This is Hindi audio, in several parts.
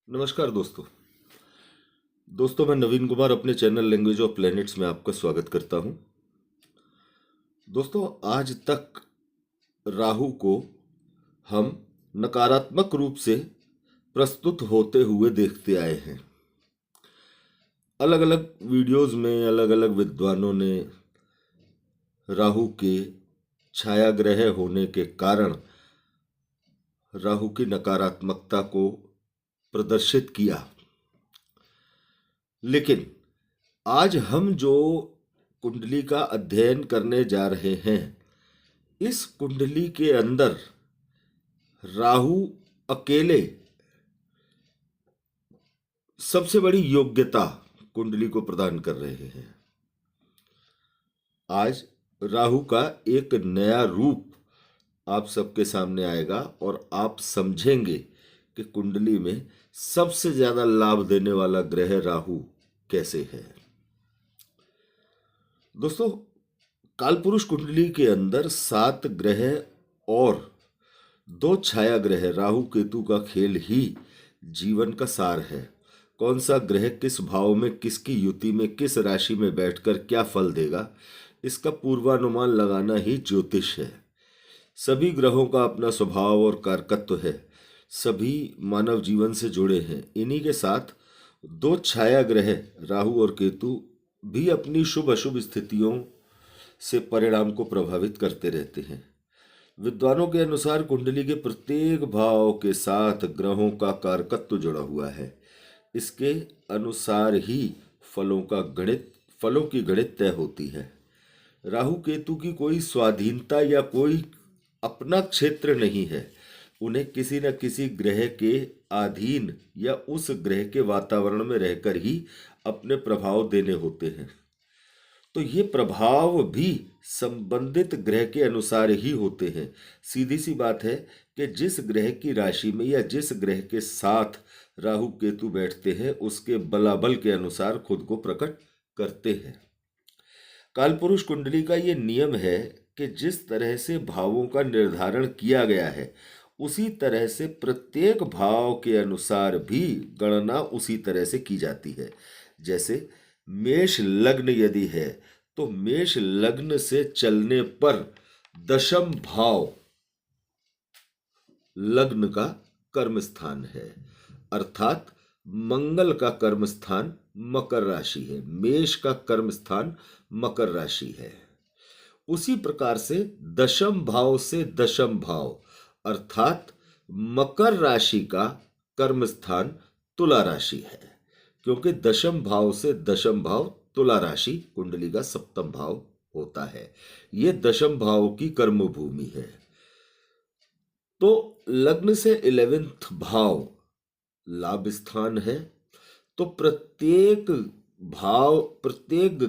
नमस्कार दोस्तों मैं नवीन कुमार अपने चैनल लैंग्वेज ऑफ प्लैनेट्स में आपका स्वागत करता हूं। दोस्तों आज तक राहु को हम नकारात्मक रूप से प्रस्तुत होते हुए देखते आए हैं। अलग अलग वीडियोस में अलग अलग विद्वानों ने राहु के छाया ग्रह होने के कारण राहु की नकारात्मकता को प्रदर्शित किया, लेकिन आज हम जो कुंडली का अध्ययन करने जा रहे हैं, इस कुंडली के अंदर राहु अकेले सबसे बड़ी योग्यता कुंडली को प्रदान कर रहे हैं। आज राहु का एक नया रूप आप सबके सामने आएगा और आप समझेंगे कि कुंडली में सबसे ज्यादा लाभ देने वाला ग्रह राहु कैसे है। दोस्तों, कालपुरुष कुंडली के अंदर 7 ग्रह और 2 छाया ग्रह राहु केतु का खेल ही जीवन का सार है। कौन सा ग्रह किस भाव में, किसकी युति में, किस राशि में बैठकर क्या फल देगा, इसका पूर्वानुमान लगाना ही ज्योतिष है। सभी ग्रहों का अपना स्वभाव और कारकत्व है, सभी मानव जीवन से जुड़े हैं। इन्हीं के साथ 2 छाया ग्रह राहु और केतु भी अपनी शुभ अशुभ स्थितियों से परिणाम को प्रभावित करते रहते हैं। विद्वानों के अनुसार कुंडली के प्रत्येक भाव के साथ ग्रहों का कारकत्व जुड़ा हुआ है। इसके अनुसार ही फलों की गणित तय होती है। राहु केतु की कोई स्वाधीनता या कोई अपना क्षेत्र नहीं है। उन्हें किसी न किसी ग्रह के अधीन या उस ग्रह के वातावरण में रहकर ही अपने प्रभाव देने होते हैं। तो ये प्रभाव भी संबंधित ग्रह के अनुसार ही होते हैं। सीधी सी बात है कि जिस ग्रह की राशि में या जिस ग्रह के साथ राहु केतु बैठते हैं, उसके बलाबल के अनुसार खुद को प्रकट करते हैं। कालपुरुष कुंडली का ये नियम है कि जिस तरह से भावों का निर्धारण किया गया है, उसी तरह से प्रत्येक भाव के अनुसार भी गणना उसी तरह से की जाती है। जैसे मेष लग्न यदि है तो मेष लग्न से चलने पर 10म भाव लग्न का कर्म स्थान है, अर्थात मंगल का कर्म स्थान मकर राशि है, मेष का कर्म स्थान मकर राशि है। उसी प्रकार से 10म भाव से 10म भाव अर्थात मकर राशि का कर्म स्थान तुला राशि है, क्योंकि 10म भाव से 10म भाव तुला राशि कुंडली का 7म भाव होता है। यह 10म भाव की कर्म भूमि है। तो लग्न से 11th भाव लाभ स्थान है। तो प्रत्येक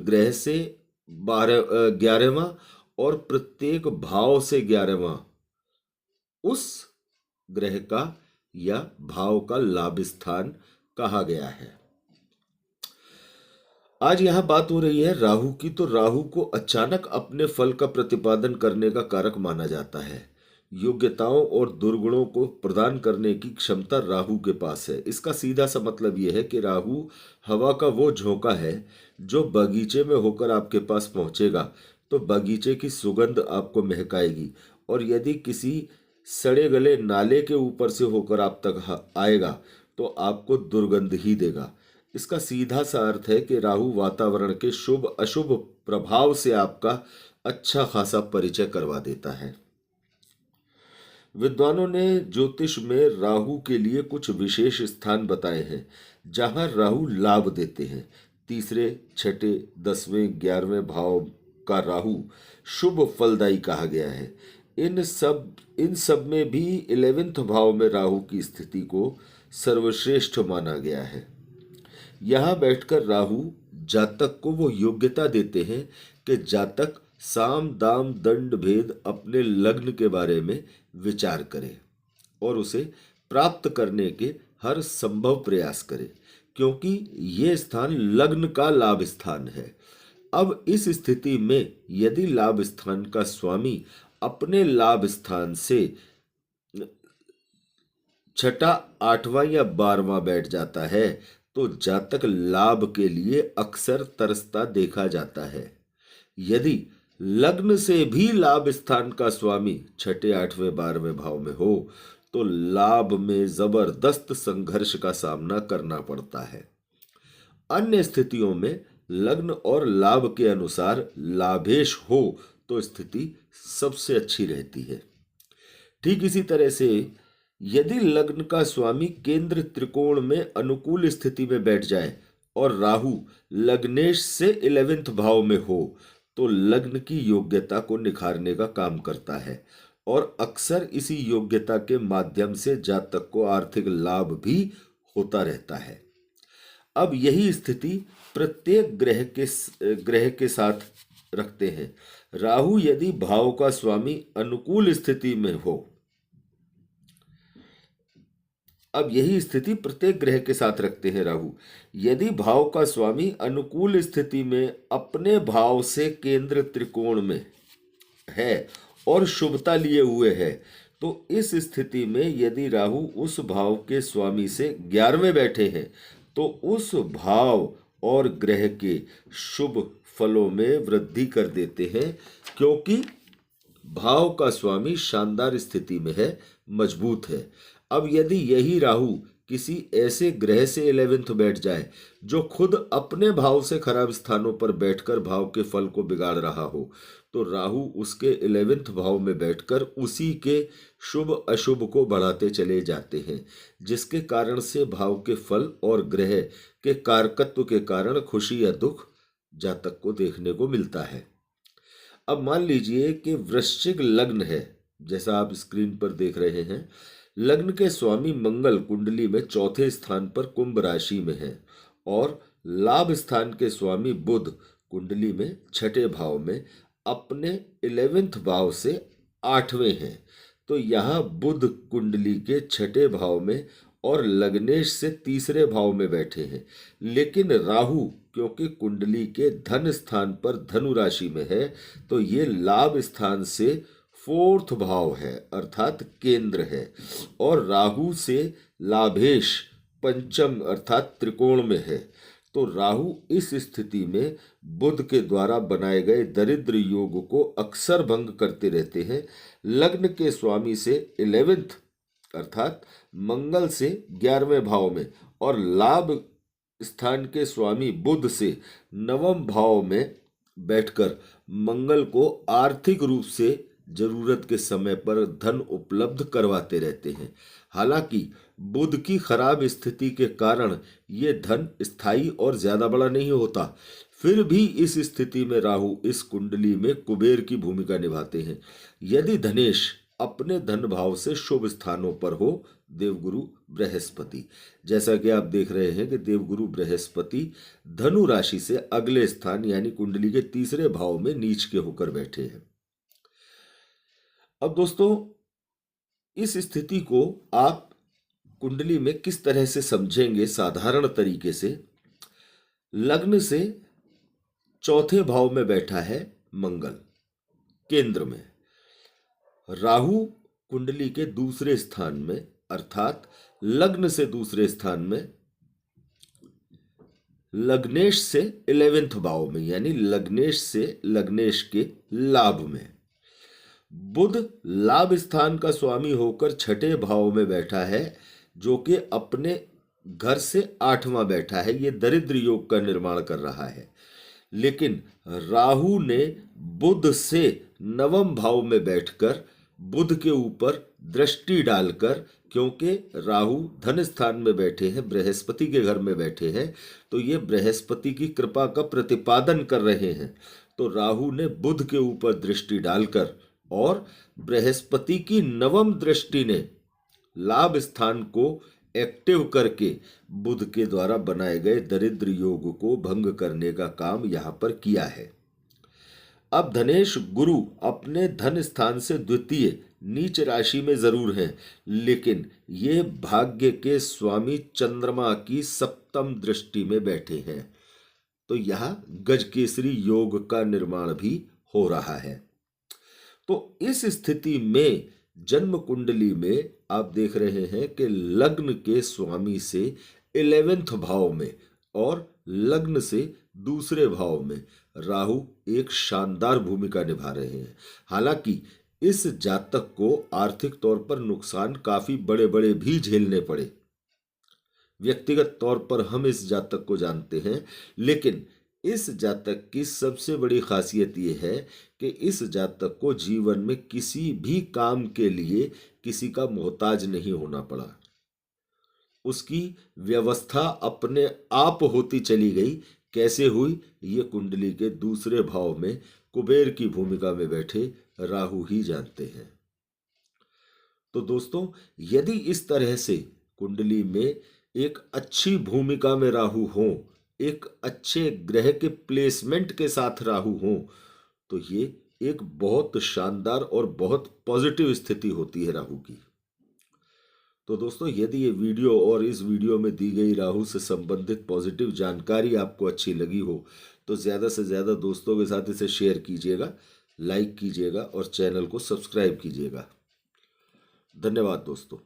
ग्रह से 11वां और प्रत्येक भाव से 11वां उस ग्रह का या भाव का लाभ स्थान कहा गया है। आज यहां बात हो रही है राहु की। तो राहु को अचानक अपने फल का प्रतिपादन करने का कारक माना जाता है। योग्यताओं और दुर्गुणों को प्रदान करने की क्षमता राहु के पास है। इसका सीधा सा मतलब यह है कि राहु हवा का वो झोंका है जो बगीचे में होकर आपके पास पहुंचेगा तो बगीचे की सुगंध आपको महकाएगी, और यदि किसी सड़े गले नाले के ऊपर से होकर आप तक आएगा तो आपको दुर्गंध ही देगा। इसका सीधा सा अर्थ है कि राहु वातावरण के शुभ अशुभ प्रभाव से आपका अच्छा खासा परिचय करवा देता है। विद्वानों ने ज्योतिष में राहु के लिए कुछ विशेष स्थान बताए हैं जहां राहु लाभ देते हैं। 3रे, 6ठे, 10वें, 11वें भाव का राहु शुभ फलदायी कहा गया है। इन सब में भी 11th भाव में राहु की स्थिति को सर्वश्रेष्ठ माना गया है। यहाँ बैठकर राहु जातक को वो योग्यता देते हैं कि जातक साम दाम दंड भेद अपने लग्न के बारे में विचार करे और उसे प्राप्त करने के हर संभव प्रयास करे, क्योंकि ये स्थान लग्न का लाभ स्थान है। अब इस स्थिति में यदि लाभ स्थान का स्वामी अपने लाभ स्थान से छठा, आठवां या 12वां बैठ जाता है तो जातक लाभ के लिए अक्सर तरसता देखा जाता है। यदि लग्न से भी लाभ स्थान का स्वामी छठे, आठवें, 12वें भाव में हो तो लाभ में जबरदस्त संघर्ष का सामना करना पड़ता है। अन्य स्थितियों में लग्न और लाभ के अनुसार लाभेश हो तो स्थिति सबसे अच्छी रहती है। ठीक इसी तरह से यदि लग्न का स्वामी केंद्र त्रिकोण में अनुकूल स्थिति में बैठ जाए और राहु लग्नेश से 11वें भाव में हो तो लग्न की योग्यता को निखारने का काम करता है और अक्सर इसी योग्यता के माध्यम से जातक को आर्थिक लाभ भी होता रहता है। अब यही स्थिति प्रत्येक ग्रह के साथ रखते हैं। राहु यदि भाव का स्वामी अनुकूल स्थिति में हो, अब यही स्थिति प्रत्येक ग्रह के साथ रखते हैं। राहु यदि भाव का स्वामी अनुकूल स्थिति में अपने भाव से केंद्र त्रिकोण में है और शुभता लिए हुए है तो इस स्थिति में यदि राहु उस भाव के स्वामी से 11वें बैठे हैं तो उस भाव और ग्रह के शुभ फलों में वृद्धि कर देते हैं, क्योंकि भाव का स्वामी शानदार स्थिति में है, मजबूत है। अब यदि यही राहु किसी ऐसे ग्रह से 11th बैठ जाए जो खुद अपने भाव से खराब स्थानों पर बैठकर भाव के फल को बिगाड़ रहा हो तो राहु उसके 11th भाव में बैठकर उसी के शुभ अशुभ को बढ़ाते चले जाते हैं, जिसके कारण से भाव के फल और ग्रह के कारकत्व के कारण खुशी या दुख जातक को देखने को मिलता है। अब मान लीजिए कि वृश्चिक लग्न है, जैसा आप स्क्रीन पर देख रहे हैं। लग्न के स्वामी मंगल कुंडली में चौथे स्थान पर कुंभ राशि में है और लाभ स्थान के स्वामी बुध कुंडली में छठे भाव में अपने 11th भाव से 8वें हैं। तो यहाँ बुध कुंडली के छठे भाव में और लग्नेश से तीसरे भाव में बैठे हैं, लेकिन राहु क्योंकि कुंडली के धन स्थान पर धनु राशि में है तो ये लाभ स्थान से 4th भाव है अर्थात केंद्र है और राहु से लाभेश पंचम अर्थात त्रिकोण में है। तो राहु इस स्थिति में बुध के द्वारा बनाए गए दरिद्र योग को अक्सर भंग करते रहते हैं। लग्न के स्वामी से 11th अर्थात मंगल से 11वें भाव में और लाभ स्थान के स्वामी बुध से 9वें भाव में बैठकर मंगल को आर्थिक रूप से जरूरत के समय पर धन उपलब्ध करवाते रहते हैं। हालांकि बुध की खराब स्थिति के कारण ये धन स्थायी और ज्यादा बड़ा नहीं होता, फिर भी इस स्थिति में राहु इस कुंडली में कुबेर की भूमिका निभाते हैं। यदि धनेश अपने धन भाव से शुभ स्थानों पर हो, देवगुरु बृहस्पति, जैसा कि आप देख रहे हैं कि देवगुरु बृहस्पति धनु राशि से अगले स्थान यानी कुंडली के तीसरे भाव में नीच के होकर बैठे हैं। अब दोस्तों, इस स्थिति को आप कुंडली में किस तरह से समझेंगे? साधारण तरीके से लग्न से चौथे भाव में बैठा है मंगल केंद्र में, राहु कुंडली के दूसरे स्थान में अर्थात लग्न से दूसरे स्थान में लग्नेश से 11th भाव में यानी लग्नेश से लग्नेश के लाभ में, बुध लाभ स्थान का स्वामी होकर छठे भाव में बैठा है जो कि अपने घर से 8वां बैठा है। ये दरिद्र योग का निर्माण कर रहा है, लेकिन राहु ने बुध से 9वें भाव में बैठकर बुध के ऊपर दृष्टि डालकर, क्योंकि राहु धन स्थान में बैठे हैं, बृहस्पति के घर में बैठे हैं, तो ये बृहस्पति की कृपा का प्रतिपादन कर रहे हैं। तो राहु ने बुध के ऊपर दृष्टि डालकर और बृहस्पति की 9वीं दृष्टि ने लाभ स्थान को एक्टिव करके बुध के द्वारा बनाए गए दरिद्र योग को भंग करने का काम यहां पर किया है। अब धनेश गुरु अपने धन स्थान से द्वितीय नीच राशि में जरूर हैं, लेकिन ये भाग्य के स्वामी चंद्रमा की 7वीं दृष्टि में बैठे हैं। तो यहां गजकेसरी योग का निर्माण भी हो रहा है। तो इस स्थिति में जन्म कुंडली में आप देख रहे हैं कि लग्न के स्वामी से 11वें भाव में और लग्न से दूसरे भाव में राहु एक शानदार भूमिका निभा रहे हैं। हालांकि इस जातक को आर्थिक तौर पर नुकसान काफी बड़े बड़े भी झेलने पड़े। व्यक्तिगत तौर पर हम इस जातक को जानते हैं, लेकिन इस जातक की सबसे बड़ी खासियत यह है कि इस जातक को जीवन में किसी भी काम के लिए किसी का मोहताज नहीं होना पड़ा। उसकी व्यवस्था अपने आप होती चली गई। कैसे हुई, ये कुंडली के दूसरे भाव में कुबेर की भूमिका में बैठे राहु ही जानते हैं। तो दोस्तों, यदि इस तरह से कुंडली में एक अच्छी भूमिका में राहु हो, एक अच्छे ग्रह के प्लेसमेंट के साथ राहु हो, तो ये एक बहुत शानदार और बहुत पॉजिटिव स्थिति होती है राहु की। तो दोस्तों, यदि ये वीडियो और इस वीडियो में दी गई राहु से संबंधित पॉजिटिव जानकारी आपको अच्छी लगी हो, तो ज़्यादा से ज़्यादा दोस्तों के साथ इसे शेयर कीजिएगा, लाइक कीजिएगा और चैनल को सब्सक्राइब कीजिएगा। धन्यवाद दोस्तों।